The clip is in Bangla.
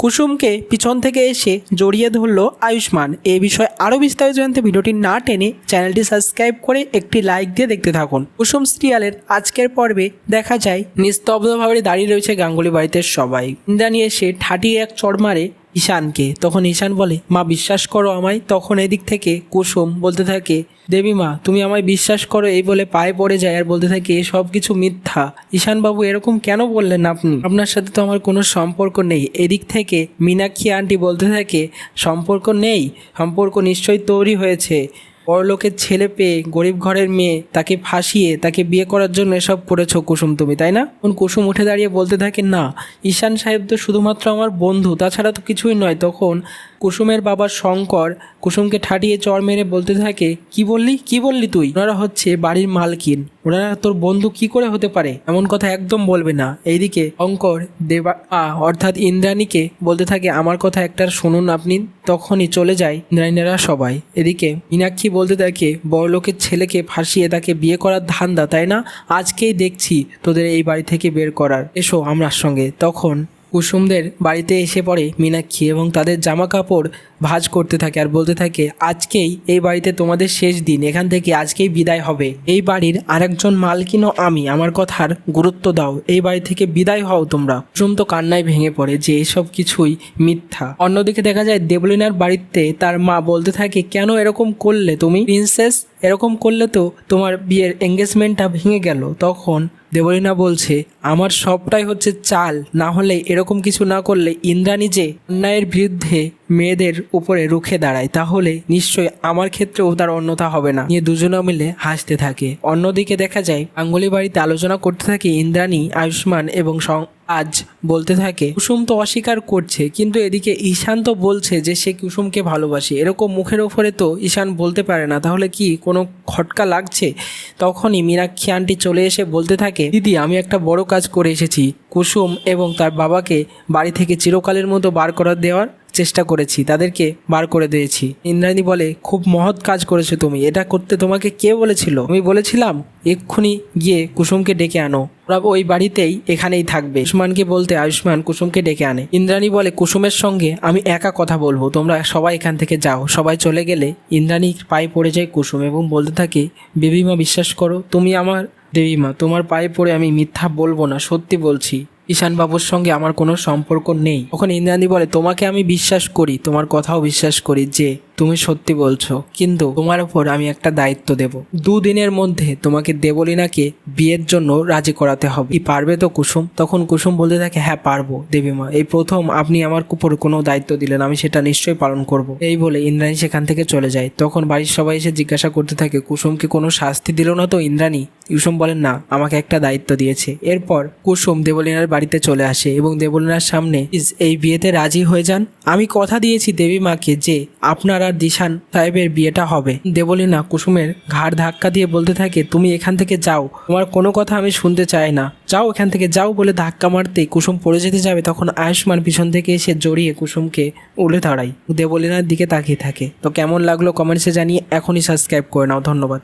কুসুমকে পিছন থেকে এসে জড়িয়ে ধরলো আয়ুষ্মান। এই বিষয়ে আরও বিস্তারিত জানতে ভিডিওটি না টেনে চ্যানেলটি সাবস্ক্রাইব করে একটি লাইক দিয়ে দেখতে থাকুন। কুসুম সিরিয়ালের আজকের পর্বে দেখা যায় নিস্তব্ধভাবে দাঁড়িয়ে রয়েছে গাঙ্গুলি বাড়িতে সবাই। ইন্দ্রাণী এসে ঠাটিয়ে এক চড় মারে ঈশানকে। তখন ঈশান বলে, মা বিশ্বাস করো আমায়। তখন এদিক থেকে কুসুম বলতে থাকে, দেবী মা তুমি আমায় বিশ্বাস করো, এই বলে পায়ে পড়ে যায় আর বলতে থাকে সব কিছু মিথ্যা। ঈশানবাবু এরকম কেন বললেন আপনি? আপনার সাথে তো আমার কোনো সম্পর্ক নেই। এদিক থেকে মীনাক্ষী আন্টি বলতে থাকে, সম্পর্ক নেই? সম্পর্ক নিশ্চয়ই তৈরি হয়েছে। বড়লোকের ছেলে পেয়ে গরিব ঘরের মেয়ে তাকে ফাঁসিয়ে তাকে বিয়ে করার জন্য এসব করেছো কুসুম তুমি, তাই না? কুসুম উঠে দাঁড়িয়ে বলতে থাকে, না ঈশান সাহেব তো শুধুমাত্র আমার বন্ধু, তাছাড়া তো কিছুই নয়। তখন কুসুমের বাবা শঙ্কর কুসুমকে ঠাটিয়ে চড় মেরে বলতে থাকে, কি বললি তুই? ওনারা হচ্ছে বাড়ির মালকিন, ওনারা তোর বন্ধু কি করে হতে পারে? এমন কথা একদম বলবে না। এইদিকে শঙ্কর দেবা অর্থাৎ ইন্দ্রাণীকে বলতে থাকে, আমার কথা একটা শুনুন আপনি। তখনই চলে যায় ইন্দ্রাণীরা সবাই। এদিকে মীনাক্ষী বলতে থাকে, বড়লোকের ছেলেকে ফাঁসিয়ে তাকে বিয়ে করার ধান্দা, তাই না? আজকেই দেখছি তোদের এই বাড়ি থেকে বের করার, এসো আমার সঙ্গে। তখন কুসুমদের বাড়িতে এসে পড়ে মীনাক্ষী এবং তাদের জামা কাপড় ভাঁজ করতে থাকে আর বলতে থাকে, আজকেই এই বাড়িতে তোমাদের শেষ দিন, এখান থেকে আজকেই বিদায় হবে। এই বাড়ির আরেকজন মালকিনও আমি, আমার কথার গুরুত্ব দাও, এই বাড়ি থেকে বিদায় হও তোমরা। কুসুম তো কান্নায় ভেঙে পড়ে যে এসব কিছুই মিথ্যা। অন্যদিকে দেখা যায় দেবলিনার বাড়িতে তার মা বলতে থাকে, কেন এরকম করলে তুমি প্রিন্সেস? এরকম করলে তো তোমার বিয়ের এঙ্গেজমেন্টটা ভেঙে গেল। তখন দেবলীনা বলছে, আমার সবটাই হচ্ছে চাল, না হলে এরকম কিছু না করলে ইন্দ্রাণী যে অন্যায়ের বিরুদ্ধে মেয়েদের উপরে রুখে দাঁড়ায়, তাহলে নিশ্চয়ই আমার ক্ষেত্রেও তার অন্যথা হবে না। নিয়ে দুজনে মিলে হাসতে থাকে। অন্যদিকে দেখা যায় গাঙ্গুলি বাড়িতে আলোচনা করতে থাকে ইন্দ্রাণী, আয়ুষ্মান এবং আজ বলতে থাকে, কুসুম তো অস্বীকার করছে, কিন্তু এদিকে ঈশান তো বলছে যে সে কুসুমকে ভালোবাসে। এরকম মুখের ওপরে তো ঈশান বলতে পারে না, তাহলে কি কোনো খটকা লাগছে? তখনই মীনাক্ষী আন্টি চলে এসে বলতে থাকে, দিদি আমি একটা বড় কাজ করে এসেছি। কুসুম এবং তার বাবাকে বাড়ি থেকে চিরকালের মতো বার করে দেওয়ার চেষ্টা করেছি, তাদেরকে বার করে দিয়েছি। ইন্দ্রাণী বলে, খুব মহৎ কাজ করেছো তুমি। এটা করতে তোমাকে কে বলেছিল? আমি বলেছিলাম এক্ষুনি গিয়ে কুসুমকে ডেকে আনো, ওরা ওই বাড়িতেই এখানেই থাকবে। আয়ুষ্মানকে বলতে আয়ুষ্মান কুসুমকে ডেকে আনে। ইন্দ্রাণী বলে, কুসুমের সঙ্গে আমি একা কথা বলবো, তোমরা সবাই এখান থেকে যাও। সবাই চলে গেলে ইন্দ্রাণীর পায়ে পড়ে যায় কুসুম এবং বলতে থাকে, বেবিমা বিশ্বাস করো, তুমি আমার দেবীমা, তোমার পায়ে পড়ে আমি মিথ্যা বলবো না, সত্যি বলছি। ঈশানবাবুর সঙ্গে আমার কোনো সম্পর্ক নেই। তখন ইন্দ্রাণী বলে, তোমাকে আমি বিশ্বাস করি, তোমার কথাও বিশ্বাস করি যে তুমি সত্যি বলছো, কিন্তু তোমার উপর আমি একটা দায়িত্ব দেব। 2 দিনের মধ্যে তোমাকে দেবলীনাকে বিয়ের জন্য রাজি করাতে হবে। কি পারবে তো কুসুম? তখন কুসুম বলতে থাকে, হ্যাঁ পারবো দেবীমা, এই প্রথম আপনি আমার উপর কোনো দায়িত্ব দিলেন, আমি সেটা নিশ্চয়ই পালন করব। এই বলে ইন্দ্রাণী সেখান থেকে চলে যায়। তখন বাড়ির সবাই এসে জিজ্ঞাসা করতে থাকে, কুসুমকে কোনো শাস্তি দিল না তো ইন্দ্রাণী? কুসুম বলেন, না আমাকে একটা দায়িত্ব দিয়েছে। এরপর কুসুম দেবলীনার বাড়িতে চলে আসে এবং দেবলীনার সামনে, এই বিয়েতে রাজি হয়ে যান। আমি কথা দিয়েছি দেবীমাকে যে আপনার আর দিশান সাহেবের বিয়েটা হবে। দেবলীনা কুসুমের ঘাড় ধাক্কা দিয়ে বলতে থাকে, তুমি এখান থেকে যাও, তোমার কোনো কথা আমি শুনতে চাই না, যাও এখান থেকে যাও। বলে ধাক্কা মারতেই কুসুম পড়ে যেতে যাবে, তখন আয়ুষ্মান পিছন থেকে এসে জড়িয়ে কুসুমকে উড়ে দাঁড়ায়। দেবলীনার দিকে তাকিয়ে থাকে। তো কেমন লাগলো কমেন্টসে জানিয়ে এখনই সাবস্ক্রাইব করে নাও। ধন্যবাদ।